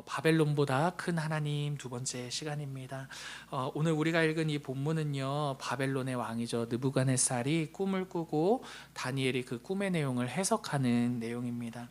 바벨론보다 큰 하나님 두 번째 시간입니다. 오늘 우리가 읽은 이 본문은요, 바벨론의 왕이죠 느부갓네살이 꿈을 꾸고 다니엘이 그 꿈의 내용을 해석하는 내용입니다.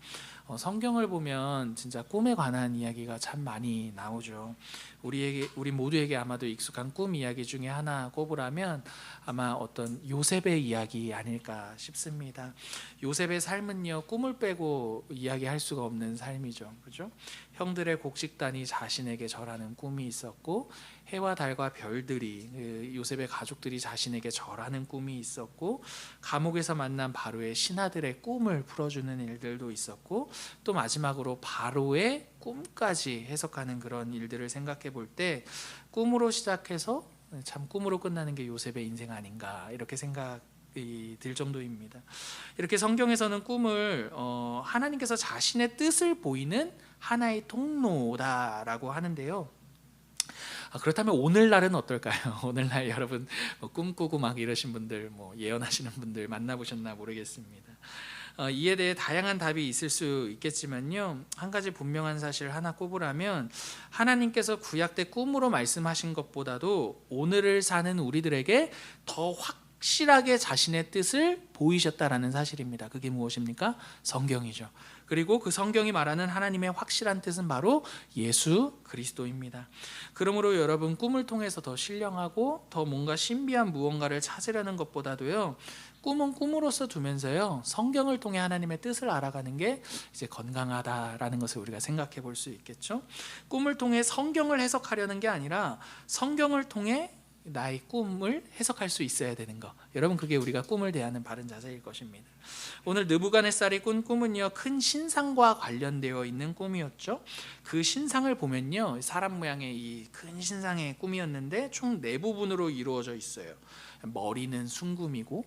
성경을 보면 진짜 꿈에 관한 이야기가 참 많이 나오죠. 우리 모두에게 아마도 익숙한 꿈 이야기 중에 하나 꼽으라면 아마 어떤 요셉의 이야기 아닐까 싶습니다. 요셉의 삶은요, 꿈을 빼고 이야기할 수가 없는 삶이죠. 그죠? 형들의 곡식단이 자신에게 절하는 꿈이 있었고, 해와 달과 별들이, 요셉의 가족들이 자신에게 절하는 꿈이 있었고, 감옥에서 만난 바로의 신하들의 꿈을 풀어주는 일들도 있었고, 또 마지막으로 바로의 꿈까지 해석하는 그런 일들을 생각해 볼 때, 꿈으로 시작해서 참 꿈으로 끝나는 게 요셉의 인생 아닌가, 이렇게 생각이 들 정도입니다. 이렇게 성경에서는 꿈을 하나님께서 자신의 뜻을 보이는 하나의 통로다라고 하는데요. 그렇다면 오늘날은 어떨까요? 오늘날 여러분 꿈꾸고 막 이러신 분들, 예언하시는 분들 만나보셨나 모르겠습니다. 이에 대해 다양한 답이 있을 수 있겠지만요, 한 가지 분명한 사실 하나 꼽으라면, 하나님께서 구약 때 꿈으로 말씀하신 것보다도 오늘을 사는 우리들에게 더 확실하게 자신의 뜻을 보이셨다라는 사실입니다. 그게 무엇입니까? 성경이죠. 그리고 그 성경이 말하는 하나님의 확실한 뜻은 바로 예수 그리스도입니다. 그러므로 여러분, 꿈을 통해서 더 신령하고 더 뭔가 신비한 무언가를 찾으려는 것보다도요, 꿈은 꿈으로서 두면서요, 성경을 통해 하나님의 뜻을 알아가는 게 이제 건강하다라는 것을 우리가 생각해 볼 수 있겠죠. 꿈을 통해 성경을 해석하려는 게 아니라 성경을 통해 나의 꿈을 해석할 수 있어야 되는 거, 여러분, 그게 우리가 꿈을 대하는 바른 자세일 것입니다. 오늘 느부갓네살이 꾼 꿈은요, 큰 신상과 관련되어 있는 꿈이었죠. 그 신상을 보면요, 사람 모양의 이 큰 신상의 꿈이었는데 총 4부분으로 이루어져 있어요. 머리는 순금이고,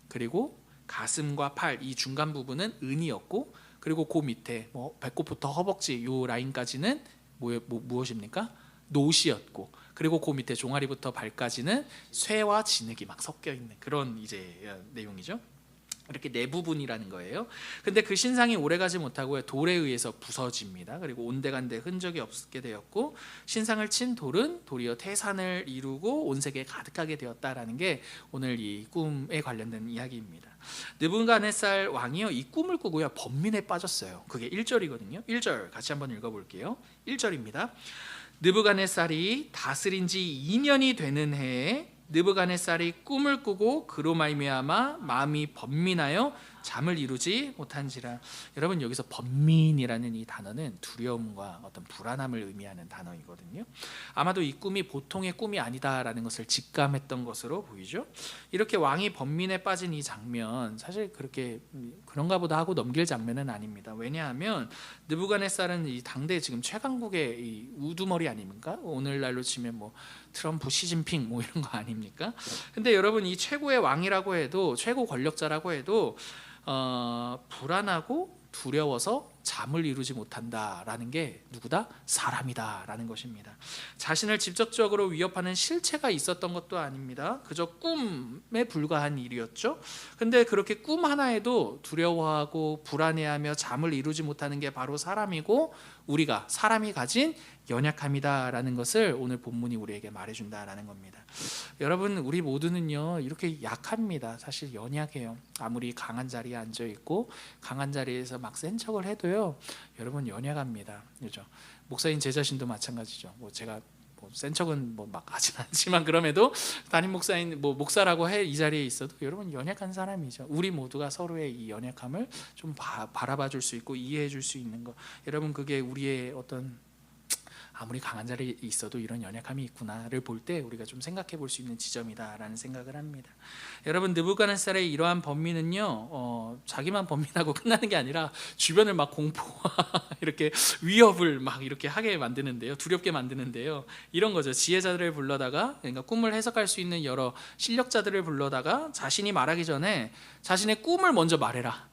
그리고 가슴과 팔, 이 중간 부분은 은이었고, 그리고 그 밑에 배꼽부터 허벅지 요 라인까지는 무엇입니까? 노시였고, 그리고 그 밑에 종아리부터 발까지는 쇠와 진흙이 막 섞여 있는 그런 이제 내용이죠. 이렇게 4부분이라는 거예요. 근데 그 신상이 오래가지 못하고 돌에 의해서 부서집니다. 그리고 온데간데 흔적이 없게 되었고, 신상을 친 돌은 도리어 태산을 이루고 온 세계에 가득하게 되었다라는 게 오늘 이 꿈에 관련된 이야기입니다. 느부갓네살 왕이요, 이 꿈을 꾸고요, 번민에 빠졌어요. 그게 1절이거든요. 1절 같이 한번 읽어볼게요. 1절입니다. 느부갓네살이 다스린 지 2년이 되는 해에 느부갓네살이 꿈을 꾸고 그로 말미암아 마음이 번민하여 잠을 이루지 못한지라. 여러분, 여기서 번민이라는 이 단어는 두려움과 어떤 불안함을 의미하는 단어이거든요. 아마도 이 꿈이 보통의 꿈이 아니다라는 것을 직감했던 것으로 보이죠. 이렇게 왕이 번민에 빠진 이 장면, 사실 그렇게 그런가 보다 하고 넘길 장면은 아닙니다. 왜냐하면 느부갓네살은 이 당대 지금 최강국의 이 우두머리 아닙니까? 오늘날로 치면 트럼프, 시진핑 이런 거 아닙니까? 근데 여러분, 이 최고의 왕이라고 해도, 최고 권력자라고 해도 불안하고 두려워서 잠을 이루지 못한다라는 게 누구다? 사람이다라는 것입니다. 자신을 직접적으로 위협하는 실체가 있었던 것도 아닙니다. 그저 꿈에 불과한 일이었죠. 근데 그렇게 꿈 하나에도 두려워하고 불안해하며 잠을 이루지 못하는 게 바로 사람이고, 우리가 사람이 가진 연약함이다라는 것을 오늘 본문이 우리에게 말해준다라는 겁니다. 여러분, 우리 모두는요, 이렇게 약합니다. 사실 연약해요. 아무리 강한 자리에 앉아있고 강한 자리에서 막 센 척을 해도요, 여러분 연약합니다. 그렇죠? 목사인 제 자신도 마찬가지죠. 제가 센 척은 막 하진 않지만, 그럼에도 담임 목사인 목사라고 해 이 자리에 있어도 여러분 연약한 사람이죠. 우리 모두가 서로의 이 연약함을 좀 바라봐 줄 수 있고 이해해 줄 수 있는 거, 여러분, 그게 우리의 어떤, 아무리 강한 자리에 있어도 이런 연약함이 있구나를 볼 때 우리가 좀 생각해 볼 수 있는 지점이다라는 생각을 합니다. 여러분, 느부갓네살의 이러한 번민은요, 자기만 번민하고 끝나는 게 아니라 주변을 막 공포와 이렇게 위협을 막 이렇게 하게 만드는데요, 두렵게 만드는데요. 이런 거죠. 지혜자들을 불러다가, 그러니까 꿈을 해석할 수 있는 여러 실력자들을 불러다가 자신이 말하기 전에 자신의 꿈을 먼저 말해라.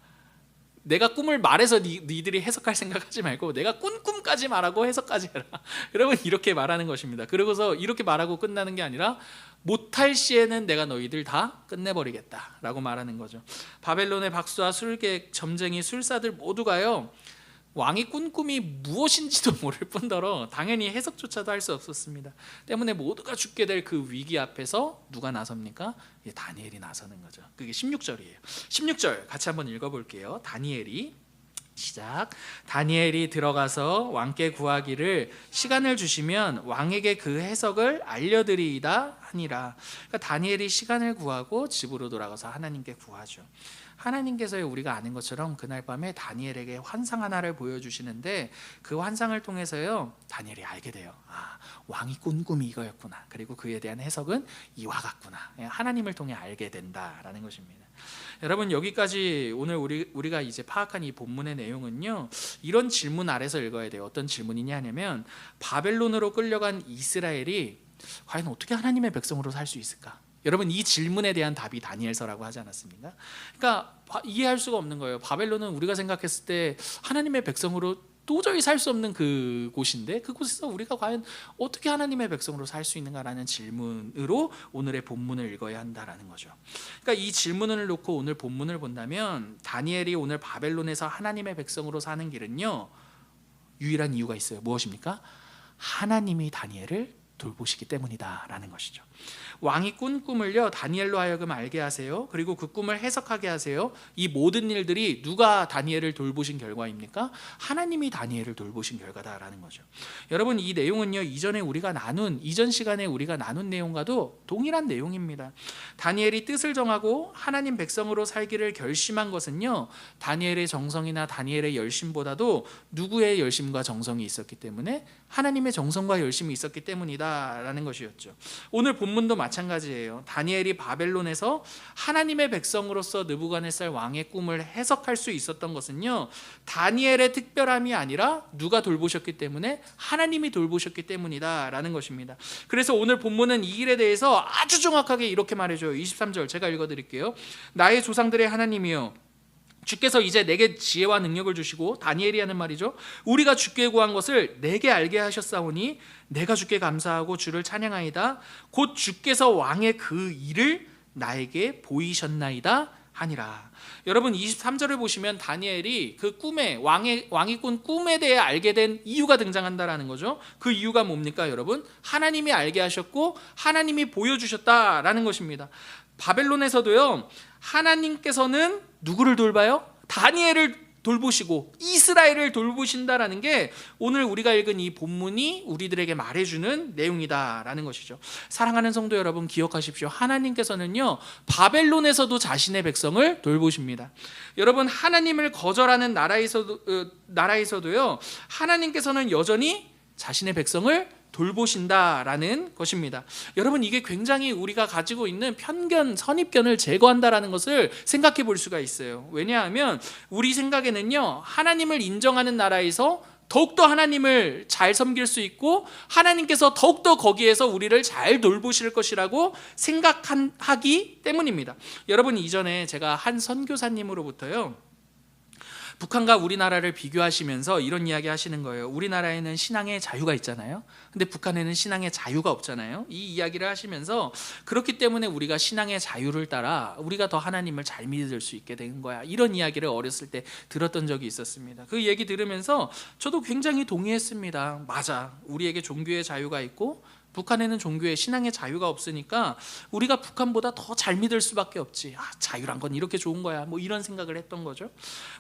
내가 꿈을 말해서 니들이 해석할 생각하지 말고 내가 꾼 꿈까지 말하고 해석까지 해라. 여러분, 이렇게 말하는 것입니다. 그러고서 이렇게 말하고 끝나는 게 아니라, 못할 시에는 내가 너희들 다 끝내버리겠다라고 말하는 거죠. 바벨론의 박수와 술객, 점쟁이, 술사들 모두가요, 왕이 꾼 꿈이 무엇인지도 모를 뿐더러 당연히 해석조차도 할 수 없었습니다. 때문에 모두가 죽게 될 그 위기 앞에서 누가 나섭니까? 다니엘이 나서는 거죠. 그게 16절이에요. 16절 같이 한번 읽어볼게요. 다니엘이 시작. 다니엘이 들어가서 왕께 구하기를 시간을 주시면 왕에게 그 해석을 알려드리이다 하니라. 그러니까 다니엘이 시간을 구하고 집으로 돌아가서 하나님께 구하죠. 하나님께서 우리가 아는 것처럼 그날 밤에 다니엘에게 환상 하나를 보여주시는데 그 환상을 통해서요 다니엘이 알게 돼요. 왕이 꾼 꿈이 이거였구나. 그리고 그에 대한 해석은 이와 같구나. 하나님을 통해 알게 된다라는 것입니다. 여러분, 여기까지 오늘 우리가 이제 파악한 이 본문의 내용은요 이런 질문 아래서 읽어야 돼요. 어떤 질문이냐 하면 바벨론으로 끌려간 이스라엘이 과연 어떻게 하나님의 백성으로 살 수 있을까? 여러분, 이 질문에 대한 답이 다니엘서라고 하지 않았습니까? 그러니까 이해할 수가 없는 거예요. 바벨론은 우리가 생각했을 때 하나님의 백성으로 도저히 살 수 없는 그 곳인데 그곳에서 우리가 과연 어떻게 하나님의 백성으로 살 수 있는가라는 질문으로 오늘의 본문을 읽어야 한다라는 거죠. 그러니까 이 질문을 놓고 오늘 본문을 본다면 다니엘이 오늘 바벨론에서 하나님의 백성으로 사는 길은요 유일한 이유가 있어요. 무엇입니까? 하나님이 다니엘을 돌보시기 때문이다라는 것이죠. 왕이 꾼 꿈을요 다니엘로 하여금 알게 하세요. 그리고 그 꿈을 해석하게 하세요. 이 모든 일들이 누가 다니엘을 돌보신 결과입니까? 하나님이 다니엘을 돌보신 결과다라는 거죠. 여러분, 이 내용은요 이전 시간에 우리가 나눈 내용과도 동일한 내용입니다. 다니엘이 뜻을 정하고 하나님 백성으로 살기를 결심한 것은요 다니엘의 정성이나 다니엘의 열심보다도 누구의 열심과 정성이 있었기 때문에 하나님의 정성과 열심이 있었기 때문이다라는 것이었죠. 오늘 본문도 마찬가지예요. 다니엘이 바벨론에서 하나님의 백성으로서 느부갓네살 왕의 꿈을 해석할 수 있었던 것은요 다니엘의 특별함이 아니라 누가 돌보셨기 때문에 하나님이 돌보셨기 때문이다라는 것입니다. 그래서 오늘 본문은 이 일에 대해서 아주 정확하게 이렇게 말해줘요. 23절 제가 읽어드릴게요. 나의 조상들의 하나님이여, 주께서 이제 내게 지혜와 능력을 주시고, 다니엘이 하는 말이죠, 우리가 주께 구한 것을 내게 알게 하셨사오니 내가 주께 감사하고 주를 찬양하이다. 곧 주께서 왕의 그 일을 나에게 보이셨나이다 하니라. 여러분, 23절을 보시면 다니엘이 그 꿈에 왕이 꾼 꿈에 대해 알게 된 이유가 등장한다라는 거죠. 그 이유가 뭡니까 여러분? 하나님이 알게 하셨고 하나님이 보여주셨다라는 것입니다. 바벨론에서도요 하나님께서는 누구를 돌봐요? 다니엘을 돌보시고 이스라엘을 돌보신다라는 게 오늘 우리가 읽은 이 본문이 우리들에게 말해주는 내용이다라는 것이죠. 사랑하는 성도 여러분, 기억하십시오. 하나님께서는요 바벨론에서도 자신의 백성을 돌보십니다. 여러분, 하나님을 거절하는 나라에서도요 하나님께서는 여전히 자신의 백성을 돌보신다라는 것입니다. 여러분, 이게 굉장히 우리가 가지고 있는 편견, 선입견을 제거한다라는 것을 생각해 볼 수가 있어요. 왜냐하면 우리 생각에는요 하나님을 인정하는 나라에서 더욱더 하나님을 잘 섬길 수 있고 하나님께서 더욱더 거기에서 우리를 잘 돌보실 것이라고 생각하기 때문입니다. 여러분, 이전에 제가 한 선교사님으로부터요 북한과 우리나라를 비교하시면서 이런 이야기 하시는 거예요. 우리나라에는 신앙의 자유가 있잖아요. 근데 북한에는 신앙의 자유가 없잖아요. 이 이야기를 하시면서 그렇기 때문에 우리가 신앙의 자유를 따라 우리가 더 하나님을 잘 믿을 수 있게 된 거야, 이런 이야기를 어렸을 때 들었던 적이 있었습니다. 그 얘기 들으면서 저도 굉장히 동의했습니다. 맞아, 우리에게 종교의 자유가 있고 북한에는 종교의 신앙의 자유가 없으니까 우리가 북한보다 더 잘 믿을 수밖에 없지. 자유란 건 이렇게 좋은 거야. 이런 생각을 했던 거죠.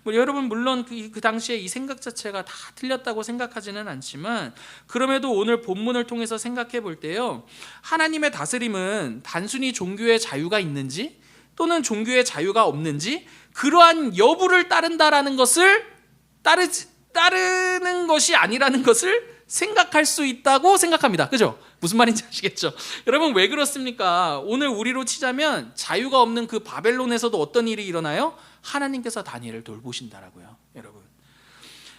여러분, 물론 그 당시에 이 생각 자체가 다 틀렸다고 생각하지는 않지만 그럼에도 오늘 본문을 통해서 생각해 볼 때요 하나님의 다스림은 단순히 종교의 자유가 있는지 또는 종교의 자유가 없는지 그러한 여부를 따른다라는 것을 따르는 것이 아니라는 것을 생각할 수 있다고 생각합니다. 그죠? 무슨 말인지 아시겠죠? 여러분, 왜 그렇습니까? 오늘 우리로 치자면 자유가 없는 그 바벨론에서도 어떤 일이 일어나요? 하나님께서 다니엘을 돌보신다라고요. 여러분,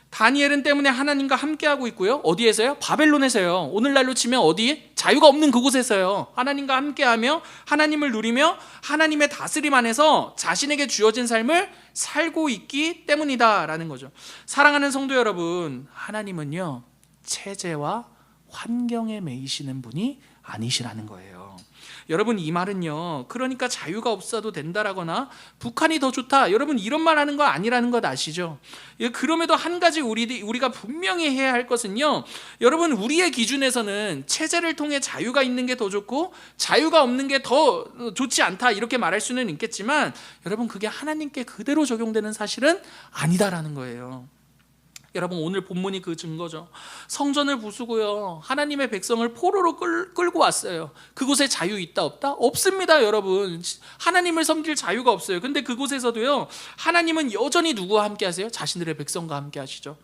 다니엘은 때문에 하나님과 함께하고 있고요. 어디에서요? 바벨론에서요. 오늘날로 치면 어디? 자유가 없는 그곳에서요 하나님과 함께하며 하나님을 누리며 하나님의 다스림 안에서 자신에게 주어진 삶을 살고 있기 때문이다라는 거죠. 사랑하는 성도 여러분, 하나님은요 체제와 환경에 매이시는 분이 아니시라는 거예요. 여러분, 이 말은요, 그러니까 자유가 없어도 된다라거나 북한이 더 좋다, 여러분 이런 말 하는 거 아니라는 것 아시죠? 그럼에도 한 가지 우리가 분명히 해야 할 것은요, 여러분, 우리의 기준에서는 체제를 통해 자유가 있는 게 더 좋고 자유가 없는 게 더 좋지 않다, 이렇게 말할 수는 있겠지만 여러분, 그게 하나님께 그대로 적용되는 사실은 아니다라는 거예요. 여러분, 오늘 본문이 그 증거죠. 성전을 부수고요, 하나님의 백성을 포로로 끌고 왔어요. 그곳에 자유 있다 없다? 없습니다. 여러분, 하나님을 섬길 자유가 없어요. 근데 그곳에서도요, 하나님은 여전히 누구와 함께 하세요? 자신들의 백성과 함께 하시죠.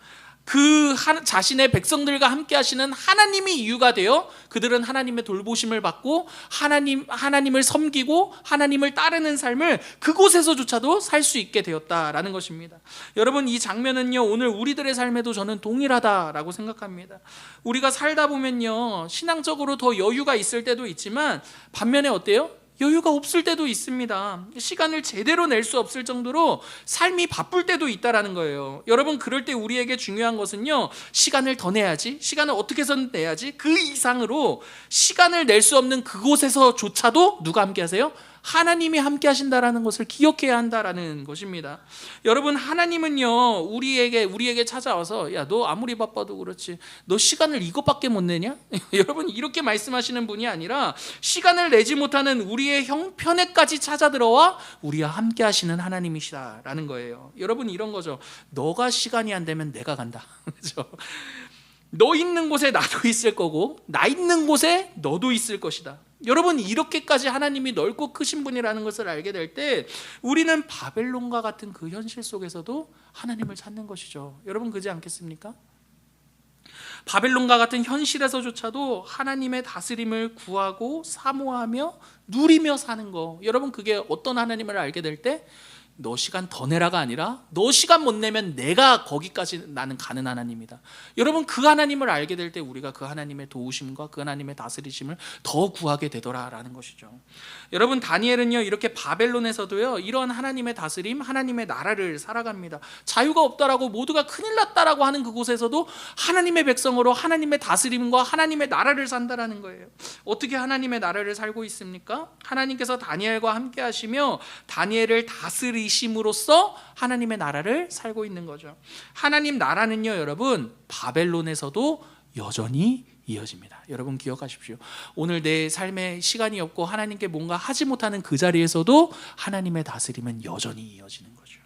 자신의 백성들과 함께 하시는 하나님이 이유가 되어 그들은 하나님의 돌보심을 받고 하나님을 섬기고 하나님을 따르는 삶을 그곳에서조차도 살 수 있게 되었다라는 것입니다. 여러분, 이 장면은요, 오늘 우리들의 삶에도 저는 동일하다라고 생각합니다. 우리가 살다 보면요, 신앙적으로 더 여유가 있을 때도 있지만 반면에 어때요? 여유가 없을 때도 있습니다. 시간을 제대로 낼 수 없을 정도로 삶이 바쁠 때도 있다라는 거예요. 여러분, 그럴 때 우리에게 중요한 것은요, 시간을 더 내야지, 시간을 어떻게 해서든 내야지, 그 이상으로 시간을 낼 수 없는 그곳에서조차도 누가 함께 하세요? 하나님이 함께 하신다라는 것을 기억해야 한다라는 것입니다. 여러분, 하나님은요, 우리에게 찾아와서, 야, 너 아무리 바빠도 그렇지, 너 시간을 이것밖에 못 내냐? 여러분, 이렇게 말씀하시는 분이 아니라 시간을 내지 못하는 우리의 형편에까지 찾아들어와 우리와 함께 하시는 하나님이시다라는 거예요. 여러분, 이런 거죠. 너가 시간이 안 되면 내가 간다. 그렇죠? 너 있는 곳에 나도 있을 거고 나 있는 곳에 너도 있을 것이다. 여러분, 이렇게까지 하나님이 넓고 크신 분이라는 것을 알게 될 때 우리는 바벨론과 같은 그 현실 속에서도 하나님을 찾는 것이죠. 여러분, 그렇지 않겠습니까? 바벨론과 같은 현실에서조차도 하나님의 다스림을 구하고 사모하며 누리며 사는 거, 여러분, 그게 어떤 하나님을 알게 될 때 너 시간 더 내라가 아니라 너 시간 못 내면 내가 거기까지 나는 가는 하나님이다. 여러분, 그 하나님을 알게 될 때 우리가 그 하나님의 도우심과 그 하나님의 다스리심을 더 구하게 되더라라는 것이죠. 여러분, 다니엘은요, 이렇게 바벨론에서도요, 이런 하나님의 다스림, 하나님의 나라를 살아갑니다. 자유가 없다라고 모두가 큰일 났다라고 하는 그곳에서도 하나님의 백성으로 하나님의 다스림과 하나님의 나라를 산다라는 거예요. 어떻게 하나님의 나라를 살고 있습니까? 하나님께서 다니엘과 함께 하시며 다니엘을 다스리심으로써 하나님의 나라를 살고 있는 거죠. 하나님 나라는요, 여러분, 바벨론에서도 여전히 이어집니다. 여러분, 기억하십시오. 오늘 내 삶에 시간이 없고 하나님께 뭔가 하지 못하는 그 자리에서도 하나님의 다스림은 여전히 이어지는 거죠.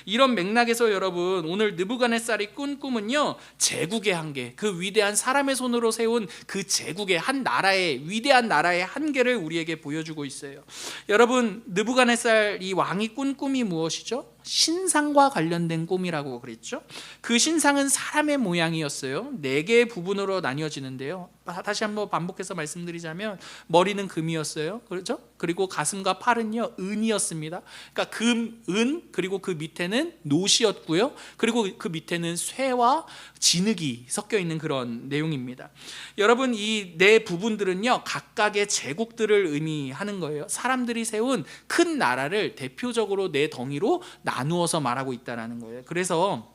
이런 맥락에서 여러분, 오늘 느부갓네살이 꾼 꿈은요, 제국의 한계, 그 위대한 사람의 손으로 세운 그 제국의 한 나라의 위대한 나라의 한계를 우리에게 보여주고 있어요. 여러분, 느부갓네살 이 왕이 꾼 꿈이 무엇이죠? 신상과 관련된 꿈이라고 그랬죠. 그 신상은 사람의 모양이었어요. 4개의 부분으로 나뉘어지는데요, 다시 한번 반복해서 말씀드리자면 머리는 금이었어요. 그렇죠? 그리고 가슴과 팔은요, 은이었습니다. 그러니까 금, 은, 그리고 그 밑에는 노시였고요. 그리고 그 밑에는 쇠와 진흙이 섞여 있는 그런 내용입니다. 여러분, 이 4 부분들은요, 각각의 제국들을 의미하는 거예요. 사람들이 세운 큰 나라를 대표적으로 4 덩이로 나누어서 말하고 있다는 거예요. 그래서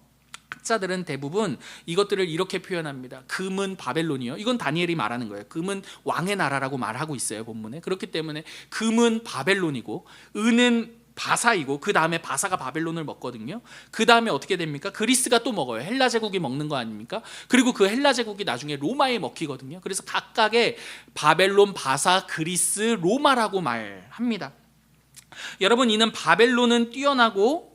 학자들은 대부분 이것들을 이렇게 표현합니다. 금은 바벨론이요. 이건 다니엘이 말하는 거예요. 금은 왕의 나라라고 말하고 있어요, 본문에. 그렇기 때문에 금은 바벨론이고 은은 바사이고, 그 다음에 바사가 바벨론을 먹거든요. 그 다음에 어떻게 됩니까? 그리스가 또 먹어요. 헬라 제국이 먹는 거 아닙니까? 그리고 그 헬라 제국이 나중에 로마에 먹히거든요. 그래서 각각의 바벨론, 바사, 그리스, 로마라고 말합니다. 여러분, 이는 바벨론은 뛰어나고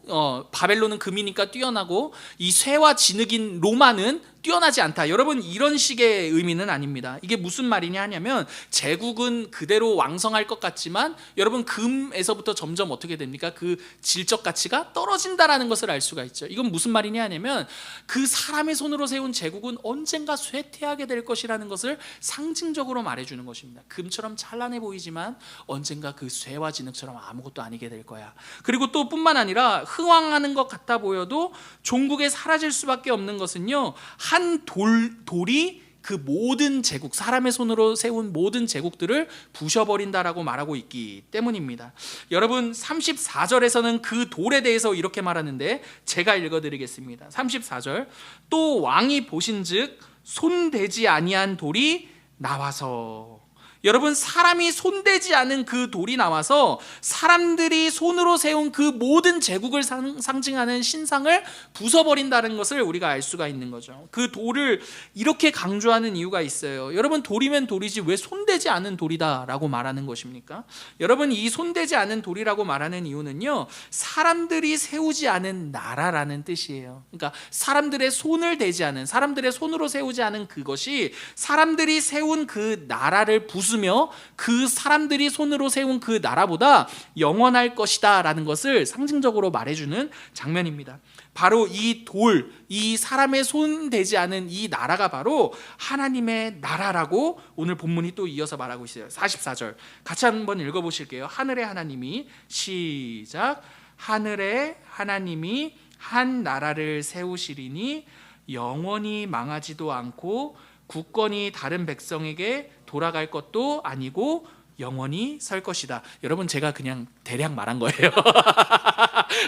바벨론은 금이니까 뛰어나고 이 쇠와 진흙인 로마는 뛰어나지 않다. 여러분, 이런 식의 의미는 아닙니다. 이게 무슨 말이냐 하냐면, 제국은 그대로 왕성할 것 같지만 여러분, 금에서부터 점점 어떻게 됩니까? 그 질적 가치가 떨어진다라는 것을 알 수가 있죠. 이건 무슨 말이냐 하냐면, 그 사람의 손으로 세운 제국은 언젠가 쇠퇴하게 될 것이라는 것을 상징적으로 말해주는 것입니다. 금처럼 찬란해 보이지만 언젠가 그 쇠와 진흙처럼 아무것도 아니게 될 거야. 그리고 또 뿐만 아니라 흥왕하는 것 같아 보여도 종국에 사라질 수밖에 없는 것은요, 한 돌이 그 모든 제국, 사람의 손으로 세운 모든 제국들을 부셔버린다라고 말하고 있기 때문입니다. 여러분, 34절에서는 그 돌에 대해서 이렇게 말하는데 제가 읽어드리겠습니다. 34절, 또 왕이 보신즉 손대지 아니한 돌이 나와서. 여러분, 사람이 손대지 않은 그 돌이 나와서 사람들이 손으로 세운 그 모든 제국을 상징하는 신상을 부숴버린다는 것을 우리가 알 수가 있는 거죠. 그 돌을 이렇게 강조하는 이유가 있어요. 여러분, 돌이면 돌이지 왜 손대지 않은 돌이다라고 말하는 것입니까? 여러분, 이 손대지 않은 돌이라고 말하는 이유는요, 사람들이 세우지 않은 나라라는 뜻이에요. 그러니까 사람들의 손을 대지 않은, 사람들의 손으로 세우지 않은 그것이 사람들이 세운 그 나라를 부수며 그 사람들이 손으로 세운 그 나라보다 영원할 것이다 라는 것을 상징적으로 말해주는 장면입니다. 바로 이 돌, 이 사람의 손 대지 않은 이 나라가 바로 하나님의 나라라고 오늘 본문이 또 이어서 말하고 있어요. 44절 같이 한번 읽어보실게요. 하늘의 하나님이, 시작, 하늘의 하나님이 한 나라를 세우시리니 영원히 망하지도 않고 국권이 다른 백성에게 돌아갈 것도 아니고 영원히 설 것이다. 여러분, 제가 그냥 대략 말한 거예요.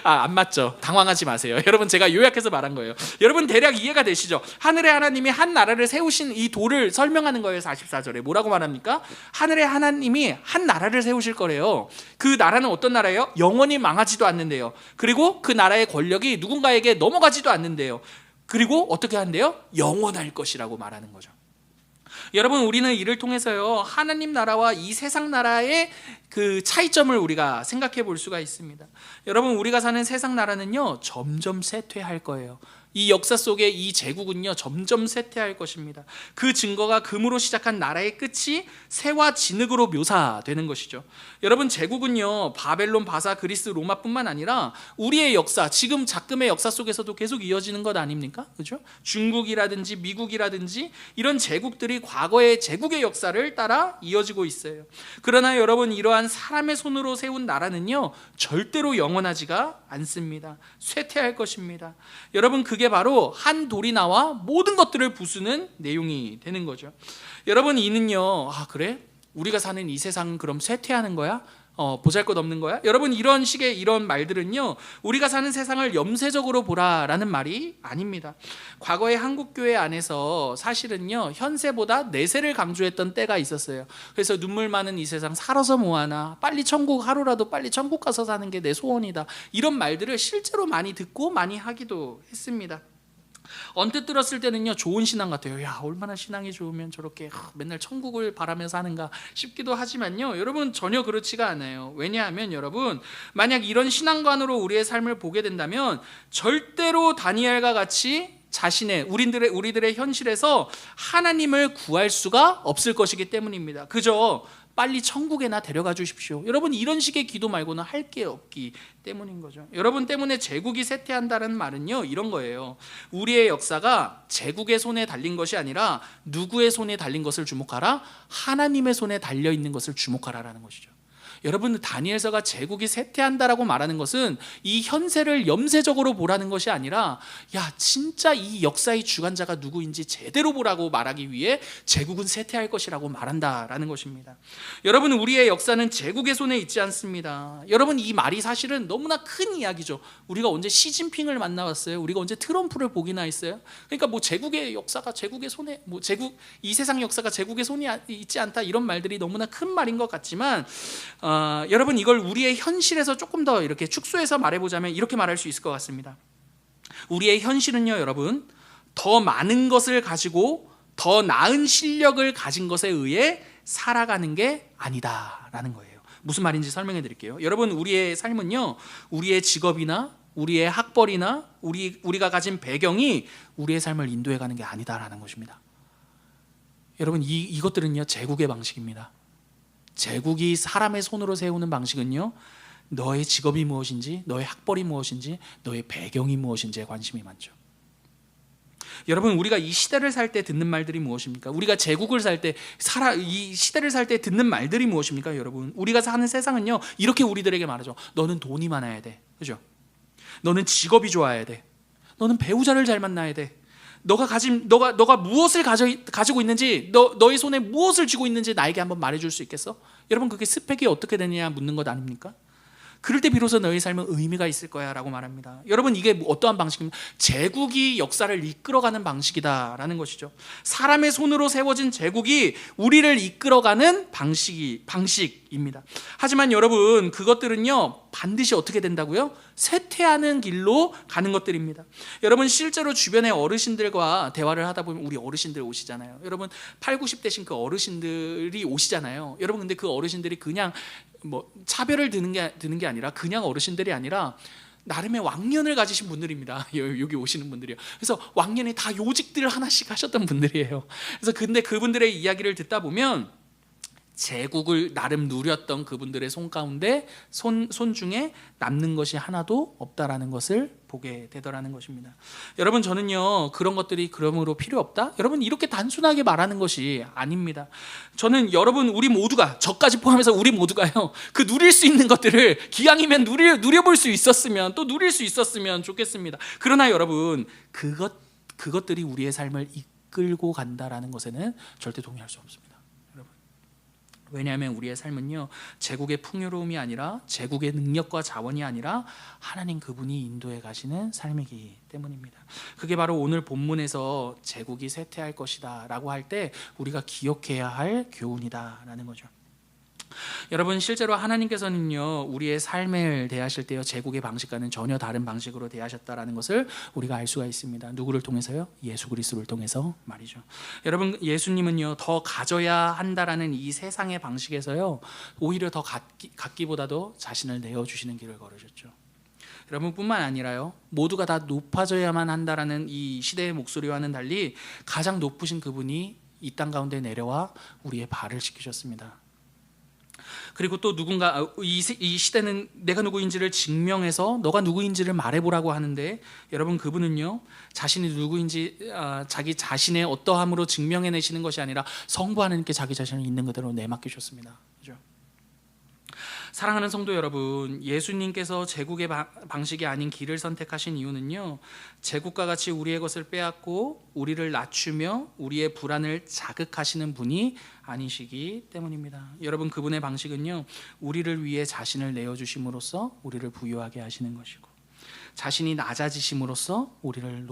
안 맞죠? 당황하지 마세요. 여러분, 제가 요약해서 말한 거예요. 여러분, 대략 이해가 되시죠? 하늘의 하나님이 한 나라를 세우신 이 돌을 설명하는 거예요. 44절에 뭐라고 말합니까? 하늘의 하나님이 한 나라를 세우실 거래요. 그 나라는 어떤 나라예요? 영원히 망하지도 않는데요. 그리고 그 나라의 권력이 누군가에게 넘어가지도 않는데요. 그리고 어떻게 한대요? 영원할 것이라고 말하는 거죠. 여러분, 우리는 이를 통해서요, 하나님 나라와 이 세상 나라의 그 차이점을 우리가 생각해 볼 수가 있습니다. 여러분, 우리가 사는 세상 나라는요, 점점 쇠퇴할 거예요. 이 역사 속에 이 제국은요, 점점 쇠퇴할 것입니다. 그 증거가 금으로 시작한 나라의 끝이 새와 진흙으로 묘사되는 것이죠. 여러분, 제국은요, 바벨론, 바사, 그리스, 로마뿐만 아니라 우리의 역사, 지금 작금의 역사 속에서도 계속 이어지는 것 아닙니까? 그죠? 중국이라든지 미국이라든지 이런 제국들이 과거의 제국의 역사를 따라 이어지고 있어요. 그러나 여러분, 이러한 사람의 손으로 세운 나라는요, 절대로 영원하지가 않습니다. 쇠퇴할 것입니다. 여러분, 그게 바로 한 돌이 나와 모든 것들을 부수는 내용이 되는 거죠. 여러분, 이는요, 그래? 우리가 사는 이 세상은 그럼 쇠퇴하는 거야? 보잘것없는 거야? 여러분, 이런 식의 이런 말들은요, 우리가 사는 세상을 염세적으로 보라라는 말이 아닙니다. 과거의 한국교회 안에서 사실은요, 현세보다 내세를 강조했던 때가 있었어요. 그래서 눈물 많은 이 세상 살아서 뭐하나, 빨리 천국, 하루라도 빨리 천국 가서 사는 게 내 소원이다, 이런 말들을 실제로 많이 듣고 많이 하기도 했습니다. 언뜻 들었을 때는요, 좋은 신앙 같아요. 야, 얼마나 신앙이 좋으면 저렇게 맨날 천국을 바라면서 하는가 싶기도 하지만요, 여러분, 전혀 그렇지가 않아요. 왜냐하면 여러분, 만약 이런 신앙관으로 우리의 삶을 보게 된다면 절대로 다니엘과 같이 자신의 우리들의 현실에서 하나님을 구할 수가 없을 것이기 때문입니다. 그저 빨리 천국에나 데려가 주십시오. 여러분, 이런 식의 기도 말고는 할 게 없기 때문인 거죠. 여러분 때문에 제국이 쇠퇴한다는 말은요, 이런 거예요. 우리의 역사가 제국의 손에 달린 것이 아니라 누구의 손에 달린 것을 주목하라? 하나님의 손에 달려 있는 것을 주목하라라는 것이죠. 여러분, 다니엘서가 제국이 쇠퇴한다라고 말하는 것은 이 현세를 염세적으로 보라는 것이 아니라, 야, 진짜 이 역사의 주관자가 누구인지 제대로 보라고 말하기 위해 제국은 쇠퇴할 것이라고 말한다라는 것입니다. 여러분, 우리의 역사는 제국의 손에 있지 않습니다. 여러분, 이 말이 사실은 너무나 큰 이야기죠. 우리가 언제 시진핑을 만나봤어요? 우리가 언제 트럼프를 보기나 했어요? 그러니까 뭐 제국의 역사가 제국의 손에, 뭐 제국, 이 세상 역사가 제국의 손이 있지 않다, 이런 말들이 너무나 큰 말인 것 같지만, 여러분, 이걸 우리의 현실에서 조금 더 이렇게 축소해서 말해보자면 이렇게 말할 수 있을 것 같습니다. 우리의 현실은요, 여러분, 더 많은 것을 가지고 더 나은 실력을 가진 것에 의해 살아가는 게 아니다라는 거예요. 무슨 말인지 설명해 드릴게요. 여러분, 우리의 삶은요, 우리의 직업이나 우리의 학벌이나 우리가 가진 배경이 우리의 삶을 인도해 가는 게 아니다라는 것입니다. 여러분, 이것들은요, 제국의 방식입니다. 제국이 사람의 손으로 세우는 방식은요, 너의 직업이 무엇인지, 너의 학벌이 무엇인지, 너의 배경이 무엇인지에 관심이 많죠. 여러분, 우리가 이 시대를 살 때 듣는 말들이 무엇입니까? 우리가 제국을 살 때, 이 시대를 살 때 듣는 말들이 무엇입니까? 여러분, 우리가 사는 세상은요, 이렇게 우리들에게 말하죠. 너는 돈이 많아야 돼, 그죠? 너는 직업이 좋아야 돼, 너는 배우자를 잘 만나야 돼, 너가 무엇을 가지고 있는지, 너의 손에 무엇을 쥐고 있는지 나에게 한번 말해줄 수 있겠어? 여러분, 그게 스펙이 어떻게 되느냐 묻는 것 아닙니까? 그럴 때 비로소 너희 삶은 의미가 있을 거야 라고 말합니다. 여러분, 이게 어떠한 방식입니까? 제국이 역사를 이끌어가는 방식이다라는 것이죠. 사람의 손으로 세워진 제국이 우리를 이끌어가는 방식입니다. 하지만 여러분, 그것들은요 반드시 어떻게 된다고요? 쇠퇴하는 길로 가는 것들입니다. 여러분, 실제로 주변의 어르신들과 대화를 하다 보면 우리 어르신들 오시잖아요. 여러분, 8, 90대신 그 어르신들이 오시잖아요. 여러분, 근데 그 어르신들이 그냥 뭐 차별을 드는 게 아니라 그냥 어르신들이 아니라 나름의 왕년을 가지신 분들입니다. 여기 오시는 분들이요. 그래서 왕년에 다 요직들을 하나씩 하셨던 분들이에요. 그래서 근데 그분들의 이야기를 듣다 보면 제국을 나름 누렸던 그분들의 손 가운데 손 중에 남는 것이 하나도 없다라는 것을 보게 되더라는 것입니다. 여러분, 저는요 그런 것들이 그러므로 필요 없다? 여러분, 이렇게 단순하게 말하는 것이 아닙니다. 저는 여러분, 우리 모두가, 저까지 포함해서 우리 모두가요 그 누릴 수 있는 것들을 기왕이면 누려볼 수 있었으면, 또 누릴 수 있었으면 좋겠습니다. 그러나 여러분, 그것들이 우리의 삶을 이끌고 간다라는 것에는 절대 동의할 수 없습니다. 왜냐하면 우리의 삶은요 제국의 풍요로움이 아니라, 제국의 능력과 자원이 아니라 하나님 그분이 인도해 가시는 삶이기 때문입니다. 그게 바로 오늘 본문에서 제국이 쇠퇴할 것이다 라고 할 때 우리가 기억해야 할 교훈이다라는 거죠. 여러분, 실제로 하나님께서는요 우리의 삶을 대하실 때요 제국의 방식과는 전혀 다른 방식으로 대하셨다라는 것을 우리가 알 수가 있습니다. 누구를 통해서요? 예수 그리스도를 통해서 말이죠. 여러분, 예수님은요 더 가져야 한다라는 이 세상의 방식에서요 오히려 더 갖기보다도 자신을 내어주시는 길을 걸으셨죠. 여러분뿐만 아니라요 모두가 다 높아져야만 한다라는 이 시대의 목소리와는 달리 가장 높으신 그분이 이 땅 가운데 내려와 우리의 발을 씻기셨습니다. 그리고 또 누군가, 이 시대는 내가 누구인지를 증명해서 너가 누구인지를 말해보라고 하는데, 여러분, 그분은요 자신이 누구인지 자기 자신의 어떠함으로 증명해내시는 것이 아니라 성부 하나님께 자기 자신을 있는 그대로 내맡기셨습니다. 그렇죠? 사랑하는 성도 여러분, 예수님께서 제국의 방식이 아닌 길을 선택하신 이유는요 제국과 같이 우리의 것을 빼앗고 우리를 낮추며 우리의 불안을 자극하시는 분이 아니시기 때문입니다. 여러분, 그분의 방식은요 우리를 위해 자신을 내어주심으로써 우리를 부유하게 하시는 것이고, 자신이 낮아지심으로써 우리를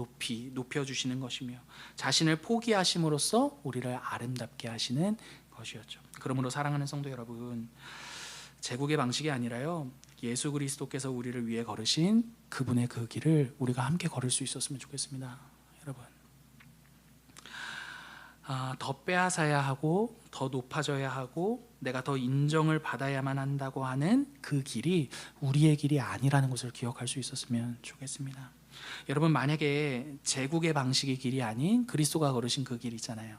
높여주시는 것이며, 자신을 포기하심으로써 우리를 아름답게 하시는 것이었죠. 그러므로 사랑하는 성도 여러분, 제국의 방식이 아니라요 예수 그리스도께서 우리를 위해 걸으신 그분의 그 길을 우리가 함께 걸을 수 있었으면 좋겠습니다. 여러분, 더 빼앗아야 하고 더 높아져야 하고 내가 더 인정을 받아야만 한다고 하는 그 길이 우리의 길이 아니라는 것을 기억할 수 있었으면 좋겠습니다. 여러분, 만약에 제국의 방식의 길이 아닌 그리스도가 걸으신 그 길 있잖아요.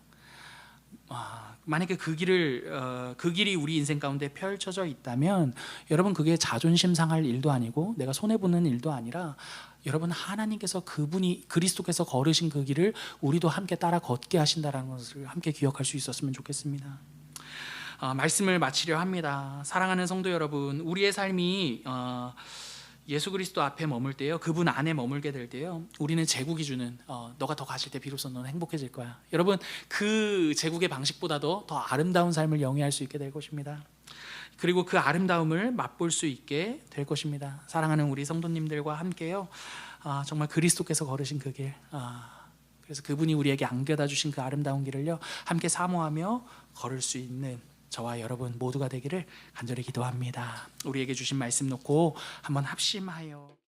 만약에 그 길이 우리 인생 가운데 펼쳐져 있다면 여러분, 그게 자존심 상할 일도 아니고 내가 손해보는 일도 아니라, 여러분, 하나님께서 그분이 그리스도께서 걸으신 그 길을 우리도 함께 따라 걷게 하신다는 것을 함께 기억할 수 있었으면 좋겠습니다. 말씀을 마치려 합니다. 사랑하는 성도 여러분, 우리의 삶이 예수 그리스도 앞에 머물 때요, 그분 안에 머물게 될 때요, 우리는 제국이 주는 너가 더 가실 때 비로소 너는 행복해질 거야. 여러분, 그 제국의 방식보다도 더 아름다운 삶을 영위할 수 있게 될 것입니다. 그리고 그 아름다움을 맛볼 수 있게 될 것입니다. 사랑하는 우리 성도님들과 함께요 정말 그리스도께서 걸으신 그 길, 그래서 그분이 우리에게 안겨다 주신 그 아름다운 길을요 함께 사모하며 걸을 수 있는 저와 여러분 모두가 되기를 간절히 기도합니다. 우리에게 주신 말씀 놓고 한번 합심하여